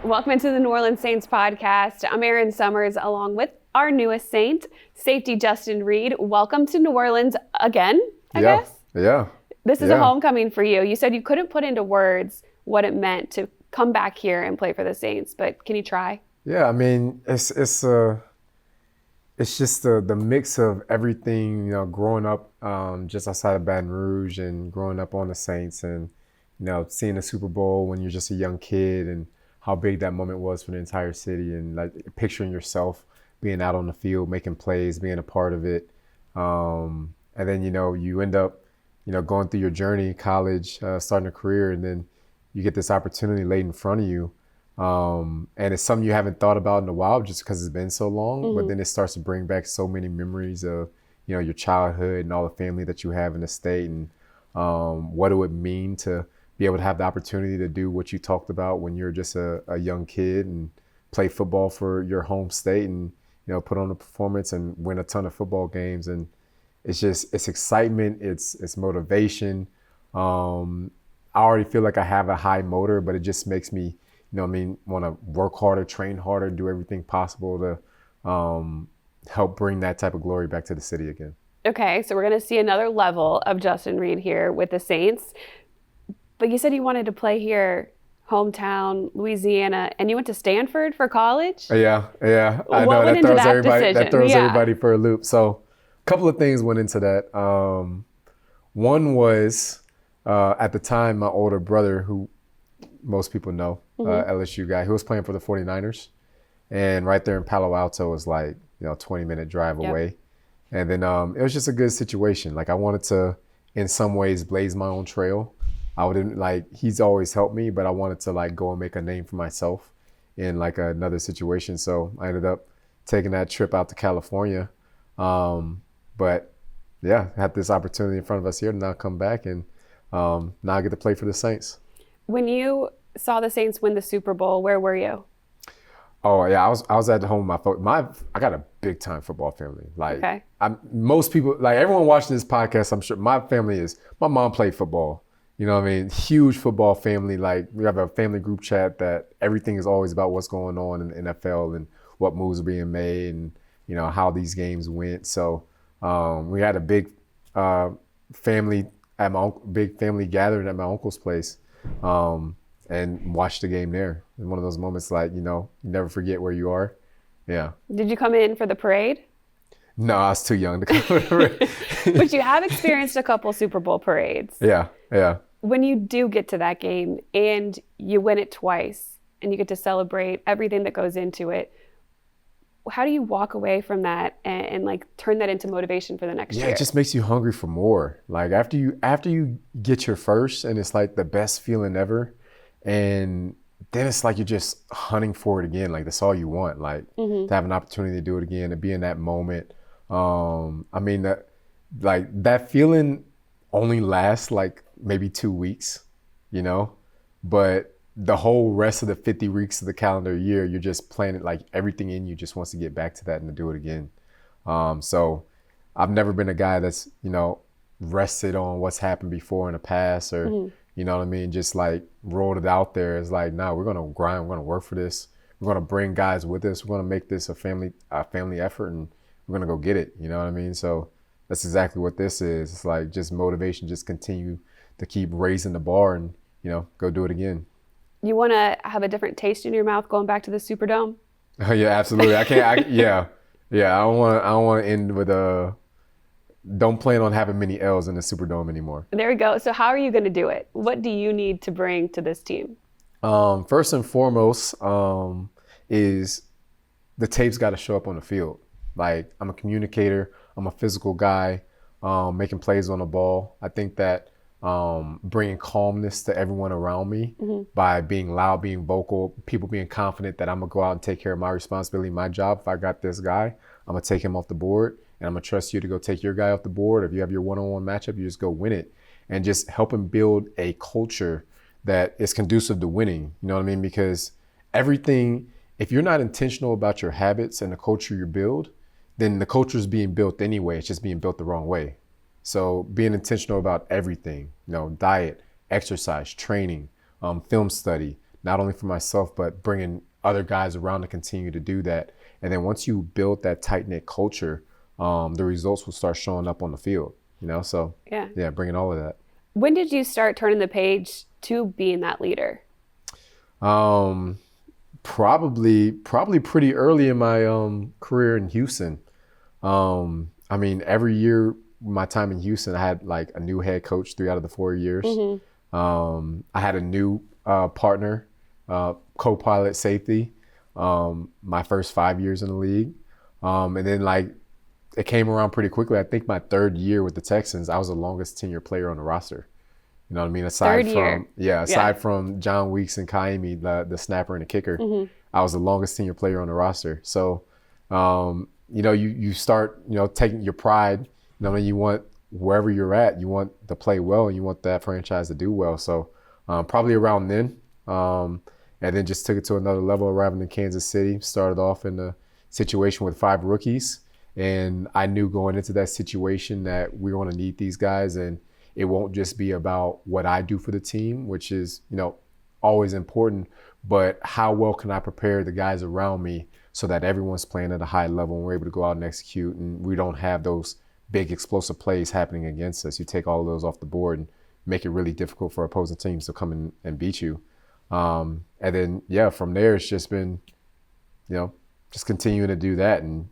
Welcome into the New Orleans Saints podcast. I'm Erin Summers, along with our newest Saint, safety Justin Reid. Welcome to New Orleans again, I guess? Yeah. This is a homecoming for you. You said you couldn't put into words what it meant to come back here and play for the Saints, but can you try? Yeah, I mean, it's just the mix of everything, you know, growing up just outside of Baton Rouge and growing up on the Saints and, you know, seeing the Super Bowl when you're just a young kid and how big that moment was for the entire city and like picturing yourself being out on the field, making plays, being a part of it. And then, you know, you end up, you know, going through your journey, college, starting a career, and then you get this opportunity laid in front of you. And it's something you haven't thought about in a while just because it's been so long, but then it starts to bring back so many memories of, you know, your childhood and all the family that you have in the state and what it would mean to be able to have the opportunity to do what you talked about when you're just a young kid and play football for your home state and, you know, put on a performance and win a ton of football games. And it's excitement, it's motivation. I already feel like I have a high motor, but it just makes me, want to work harder, train harder, do everything possible to help bring that type of glory back to the city again. Okay, so we're going to see another level of Justin Reid here with the Saints. But you said you wanted to play here, hometown, Louisiana, and you went to Stanford for college? Yeah. I what know went into that decision? That throws everybody for a loop. So a couple of things went into that. One was at the time, my older brother, who most people know, LSU guy, who was playing for the 49ers. And right there in Palo Alto was like, 20-minute drive away. And then it was just a good situation. Like I wanted to, in some ways, blaze my own trail. I wouldn't he's always helped me, but I wanted to go and make a name for myself in another situation. So I ended up taking that trip out to California. But yeah, had this opportunity in front of us here to now come back and now I get to play for the Saints. When you saw the Saints win the Super Bowl, where were you? Oh yeah, I was at home with I got a big time football family. Most people, everyone watching this podcast, I'm sure my mom played football. You know what I mean? Huge football family. We have a family group chat that everything is always about what's going on in the NFL and what moves are being made and, how these games went. So we had a big family gathering at my uncle's place and watched the game there. And one of those moments you never forget where you are. Yeah. Did you come in for the parade? No, I was too young to come for the parade. But you have experienced a couple Super Bowl parades. Yeah. When you do get to that game and you win it twice and you get to celebrate everything that goes into it, how do you walk away from that and turn that into motivation for the next year? Yeah, it just makes you hungry for more. After you get your first and it's the best feeling ever, and then it's you're just hunting for it again. That's all you want. To have an opportunity to do it again, to be in that moment. That feeling only lasts maybe 2 weeks, but the whole rest of the 50 weeks of the calendar year, you're just planning, everything in you just wants to get back to that and to do it again. So I've never been a guy that's, rested on what's happened before in the past or, you know what I mean? Just rolled it out there. It's nah, we're going to grind. We're going to work for this. We're going to bring guys with us. We're going to make this a family effort and we're going to go get it. You know what I mean? So that's exactly what this is. It's just motivation, just continue to keep raising the bar and, go do it again. You want to have a different taste in your mouth going back to the Superdome? Oh, yeah, absolutely. I can't. Yeah. I don't want to end with don't plan on having many L's in the Superdome anymore. There we go. So how are you going to do it? What do you need to bring to this team? First and foremost is the tape's got to show up on the field. I'm a communicator. I'm a physical guy, making plays on the ball. I think that bringing calmness to everyone around me by being loud, being vocal, people being confident that I'm going to go out and take care of my responsibility, my job. If I got this guy, I'm going to take him off the board and I'm going to trust you to go take your guy off the board. If you have your one-on-one matchup, you just go win it and just help him build a culture that is conducive to winning. You know what I mean? Because everything, if you're not intentional about your habits and the culture you build, then the culture is being built anyway. It's just being built the wrong way. So being intentional about everything, diet, exercise, training, film study, not only for myself, but bringing other guys around to continue to do that. And then once you build that tight-knit culture, the results will start showing up on the field, So, yeah, bringing all of that. When did you start turning the page to being that leader? Probably pretty early in my career in Houston. Every year, my time in Houston, I had like a new head coach 3 out of the 4 years. I had a new partner, co-pilot safety, my first 5 years in the league. And then it came around pretty quickly. I think my 3rd year with the Texans, I was the longest tenured player on the roster. You know what I mean? Aside from John Weeks and Kaimi, the snapper and the kicker, I was the longest senior player on the roster. So, you start, taking your pride. You want, wherever you're at, you want to play well and you want that franchise to do well. So, probably around then, and then just took it to another level, arriving in Kansas City. Started off in a situation with 5 rookies. And I knew going into that situation that we were going to need these guys, and it won't just be about what I do for the team, which is, always important, but how well can I prepare the guys around me so that everyone's playing at a high level and we're able to go out and execute, and we don't have those big explosive plays happening against us. You take all of those off the board and make it really difficult for opposing teams to come in and beat you. And then, from there, it's just been, just continuing to do that and,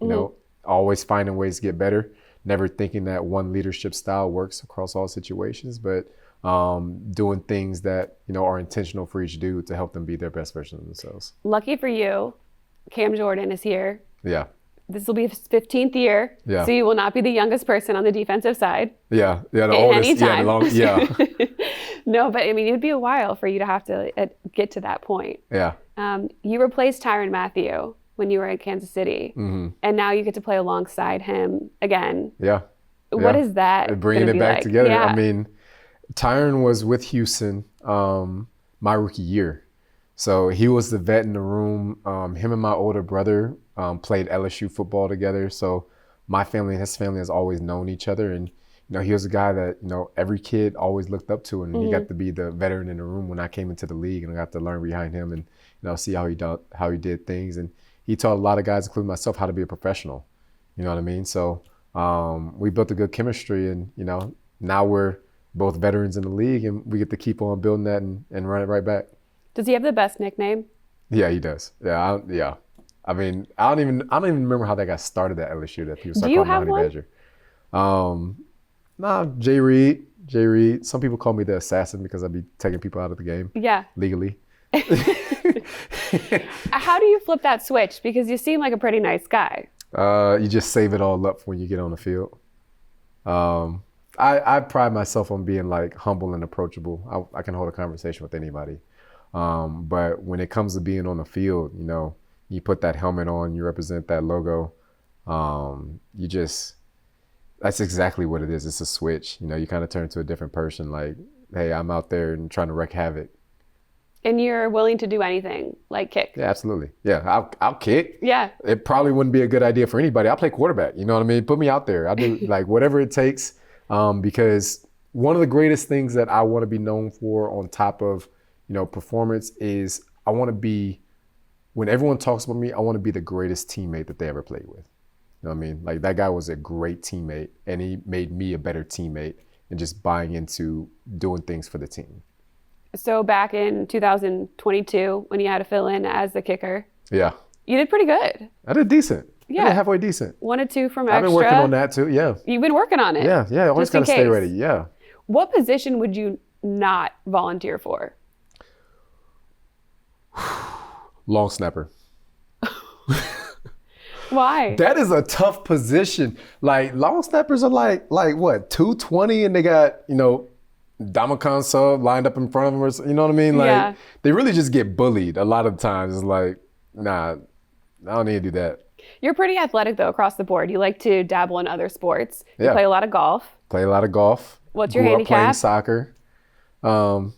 always finding ways to get better. Never thinking that one leadership style works across all situations, but doing things that, are intentional for each dude to help them be their best version of themselves. Lucky for you, Cam Jordan is here. Yeah. This will be his 15th year, so you will not be the youngest person on the defensive side. Yeah, the oldest. Yeah. No, but it'd be a while for you to have to get to that point. Yeah. You replaced Tyrann Mathieu when you were at Kansas City, and now you get to play alongside him again. Yeah. What is that? Bringing it back together. Yeah. Tyrann was with Houston my rookie year. So he was the vet in the room. Him and my older brother played LSU football together. So my family and his family has always known each other. And, he was a guy that, every kid always looked up to. And he got to be the veteran in the room when I came into the league. And I got to learn behind him and, see how he did things. And he taught a lot of guys, including myself, how to be a professional. You know what I mean? So we built a good chemistry. And, now we're both veterans in the league. And we get to keep on building that and run it right back. Does he have the best nickname? Yeah, he does. I don't even remember how that got started at LSU. That people start calling me Honey Badger. Jay Reid. Some people call me the assassin because I be taking people out of the game. Yeah. Legally. How do you flip that switch? Because you seem like a pretty nice guy. You just save it all up for when you get on the field. I pride myself on being humble and approachable. I can hold a conversation with anybody. But when it comes to being on the field, you put that helmet on, you represent that logo. That's exactly what it is. It's a switch. You kind of turn to a different person. Hey, I'm out there and trying to wreak havoc. And you're willing to do anything, like kick? Yeah, absolutely. Yeah, I'll kick. Yeah. It probably wouldn't be a good idea for anybody. I'll play quarterback. You know what I mean? Put me out there. I'll do whatever it takes. Because one of the greatest things that I want to be known for on top of, performance is I want to be, when everyone talks about me, I want to be the greatest teammate that they ever played with. You know what I mean? That guy was a great teammate and he made me a better teammate and just buying into doing things for the team. So back in 2022, when you had to fill in as the kicker, yeah, you did pretty good. I did decent. Yeah, I did halfway decent. 1 or 2 from extra. I've been working on that too. Yeah, you've been working on it. Yeah. Always gotta stay ready. Yeah. What position would you not volunteer for? Long snapper. Why? That is a tough position. Long snappers are like what, 220, and they got Dominican sub lined up in front of them, or you know what I mean? They really just get bullied a lot of times. It's nah, I don't need to do that. You're pretty athletic though across the board. You like to dabble in other sports. You play a lot of golf. What's your handicap? Playing soccer.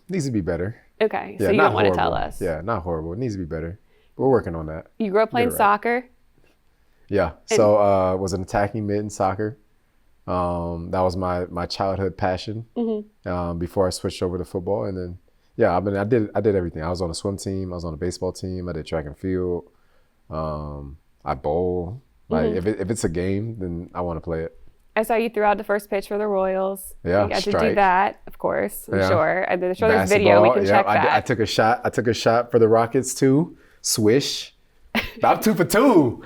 Needs to be better. Okay, so you don't want to tell us. Yeah, not horrible. It needs to be better. We're working on that. You grew up playing soccer? Yeah, so was an attacking mid in soccer. That was my childhood passion before I switched over to football. And then, Yeah, I did everything. I was on a swim team. I was on a baseball team. I did track and field. I bowl. Like Hmm. if it's a game, then I want to play it. I saw you threw out the first pitch for the Royals. You Yeah, got to do strike. that, of course. I'm Yeah, sure. I'm sure there's video. We basketball. can Yeah, check I that. took a shot. I took a shot for the Rockets too. Swish. I'm 2 for 2.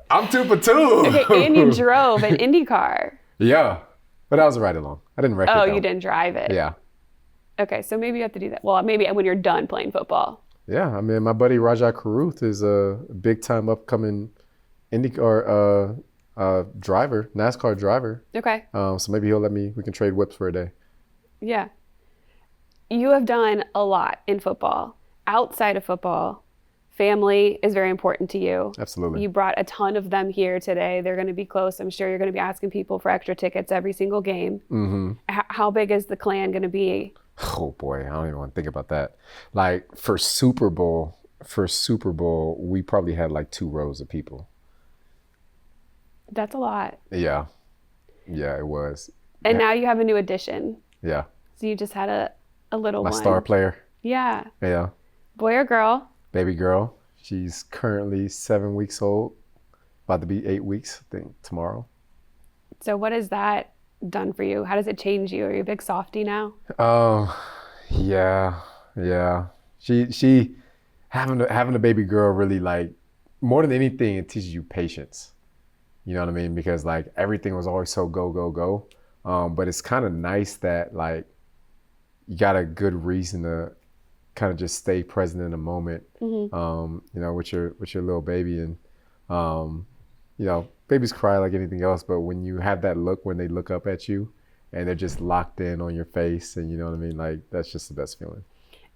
I'm 2 for 2. Okay, and you drove an IndyCar. Yeah, but I was right along. I didn't wreck Oh, it you though. didn't drive it. Yeah, Okay, so maybe you have to do that. Well, maybe when you're done playing football. yeah. I mean, my buddy Rajat Karuth is a big time upcoming IndyCar driver, NASCAR driver. Okay. So maybe he'll let me. We can trade whips for a day. Yeah. You have done a lot in football. Outside of football, family is very important to you. Absolutely. You brought a ton of them here today. They're going to be close. I'm sure you're going to be asking people for extra tickets every single game. Mm-hmm. How big is the clan going to be? Oh boy, I don't even want to think about that. Like for Super Bowl, we probably had like 2 rows of people. That's a lot. Yeah, yeah, it was. And now you have a new addition. Yeah, So you just had a little my one. star player. Yeah. Yeah, Boy or girl? baby girl. She's currently 7 weeks old, about to be 8 weeks, I think, tomorrow. So what has that done for you? How does it change you? Are you a big softie now? Yeah, yeah. She having a baby girl really like more than anything, it teaches you patience. You know what I mean? Because like everything was always so go, go, go. But it's kind of nice that like you got a good reason to kind of just stay present in the moment. You know, with your little baby, and you know, babies cry like anything else, but when you have that look when they look up at you and they're just locked in on your face, and you know what I mean, like that's just the best feeling.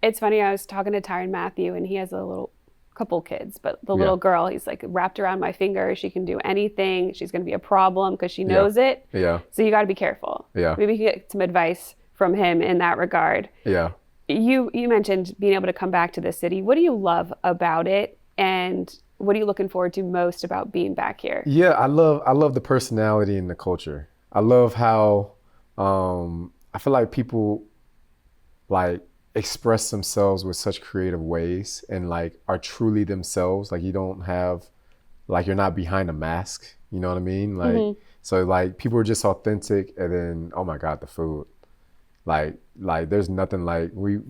It's funny, I was talking to Tyron Matthew, and he has a little couple kids, but the Yeah. little girl, he's like wrapped around my finger. She can do anything. She's going to be a problem because she knows it. Yeah, So you got to be careful. Yeah. Maybe you can get some advice from him in that regard. yeah. You mentioned being able to come back to the city. What do you love about it, and what are you looking forward to most about being back here? Yeah, I love the personality and the culture. I love how I feel like people like express themselves with such creative ways and like are truly themselves. Like you don't have like you're not behind a mask. You know what I mean? Like so like people are just authentic, and then oh my God, the food. Like there's nothing like we've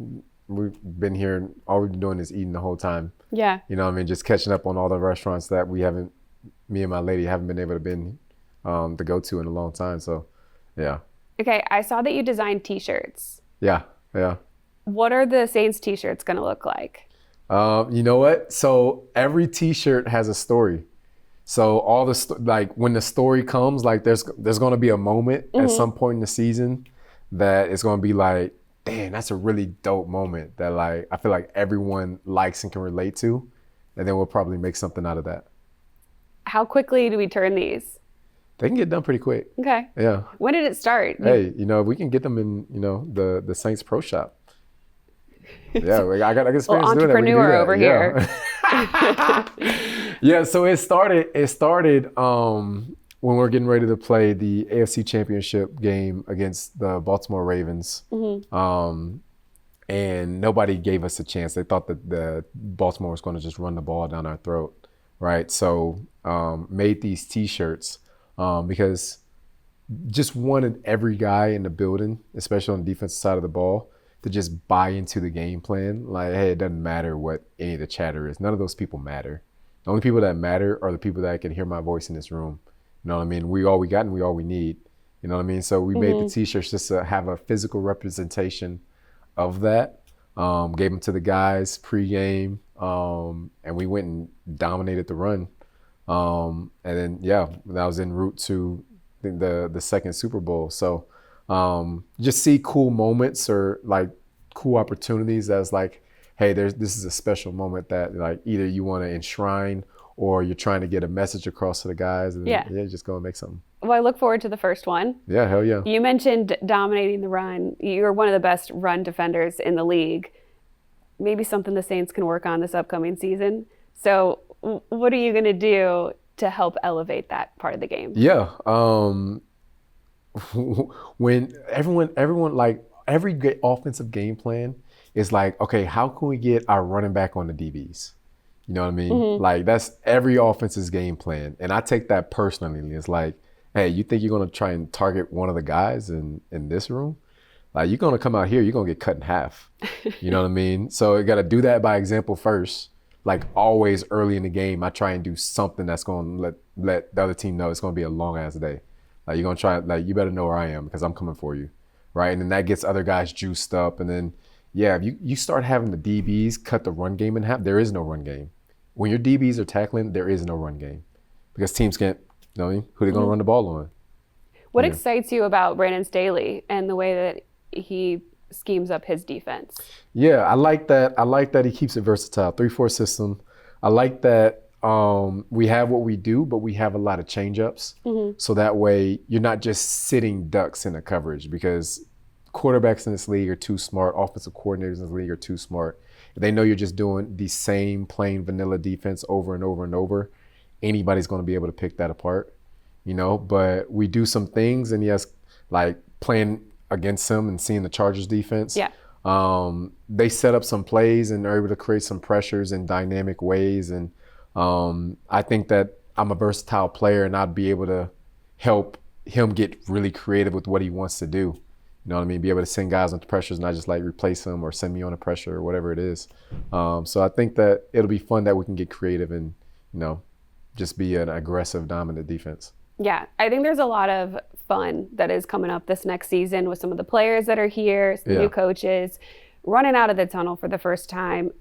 been here and all we've been doing is eating the whole time. Yeah. You know what I mean? Just catching up on all the restaurants that me and my lady haven't been able to go to in a long time. So, yeah. Okay, I saw that you designed t-shirts. Yeah. Yeah. What are the Saints t-shirts going to look like? You know what? So every t-shirt has a story. So all like when the story comes, like there's going to be a moment at some point in the season that it's going to be like, damn, that's a really dope moment that like I feel like everyone likes and can relate to, and then we'll probably make something out of that. How quickly do we turn these? They can get done pretty quick. Okay. Yeah. When did it start? Hey, you know, we can get them in, you know, the Saints Pro Shop. Yeah, I got experience doing that. We can do Entrepreneur that. over here. Yeah, so it started when we're getting ready to play the AFC Championship game against the Baltimore Ravens. And nobody gave us a chance. They thought that the Baltimore was going to just run the ball down our throat, right? So made these T-shirts because just wanted every guy in the building, especially on the defensive side of the ball, to just buy into the game plan. Like, hey, it doesn't matter what any of the chatter is. None of those people matter. The only people that matter are the people that can hear my voice in this room. You know what I mean? We all we got and we all we need. You know what I mean? So we made the T-shirts just to have a physical representation of that. Gave them to the guys pregame, and we went and dominated the run. And then, yeah, that was en route to the second Super Bowl. So just see cool moments or like cool opportunities that's like, hey, this is a special moment that like either you want to enshrine or you're trying to get a message across to the guys. And Yeah. Just go and make something. Well, I look forward to the first one. Yeah, hell yeah. You mentioned dominating the run. You're one of the best run defenders in the league. Maybe something the Saints can work on this upcoming season. So what are you going to do to help elevate that part of the game? Yeah. When everyone like every great offensive game plan is like, okay, how can we get our running back on the DBs? You know what I mean? Mm-hmm. Like that's every offense's game plan. And I take that personally. It's like, hey, you think you're going to try and target one of the guys in this room? Like you're going to come out here, you're going to get cut in half. You know what I mean? So you got to do that by example first. Like always early in the game, I try and do something that's going to let the other team know it's going to be a long ass day. Like you're going to try, like you better know where I am because I'm coming for you. Right? And then that gets other guys juiced up. And then, yeah, if you start having the DBs cut the run game in half, there is no run game. When your DBs are tackling, there is no run game because teams can't, you know, who they're going to run the ball on. What excites you about Brandon Staley and the way that he schemes up his defense? Yeah, I like that. I like that he keeps it versatile. 3-4 system. I like that we have what we do, but we have a lot of change-ups. So that way you're not just sitting ducks in the coverage because quarterbacks in this league are too smart. Offensive coordinators in this league are too smart. If they know you're just doing the same plain vanilla defense over and over and over, anybody's going to be able to pick that apart, you know. But we do some things, and yes, like playing against them and seeing the Chargers defense. Yeah. They set up some plays and are able to create some pressures in dynamic ways. And I think that I'm a versatile player, and I'd be able to help him get really creative with what he wants to do. You know what I mean? Be able to send guys into pressures, not just like replace them or send me on a pressure or whatever it is. So I think that it'll be fun that we can get creative and, you know, just be an aggressive, dominant defense. Yeah, I think there's a lot of fun that is coming up this next season with some of the players that are here, some new coaches, running out of the tunnel for the first time,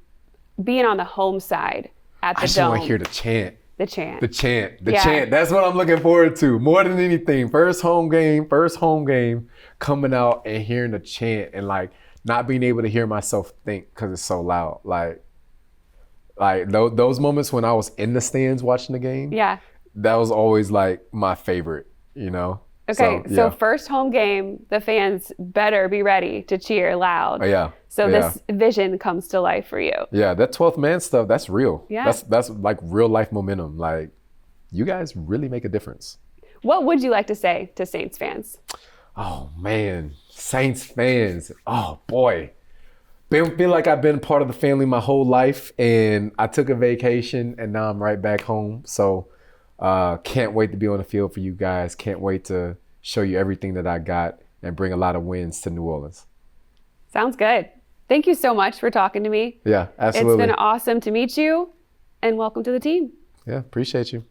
being on the home side at the I just Dome. want to hear the chant. The chant. The chant. That's what I'm looking forward to more than anything. First home game, coming out and hearing the chant and like not being able to hear myself think because it's so loud. Like those moments when I was in the stands watching the game. Yeah. That was always like my favorite, you know? Okay, so first home game, the fans better be ready to cheer loud. Yeah. So this vision comes to life for you. Yeah, that 12th man stuff, that's real. Yeah. That's like real life momentum. Like, you guys really make a difference. What would you like to say to Saints fans? Oh, man. Saints fans. Oh, boy. Feel like I've been part of the family my whole life, and I took a vacation, and now I'm right back home. So can't wait to be on the field for you guys. Can't wait to show you everything that I got and bring a lot of wins to New Orleans. Sounds good. Thank you so much for talking to me. Yeah, absolutely. It's been awesome to meet you, and welcome to the team. Yeah, appreciate you.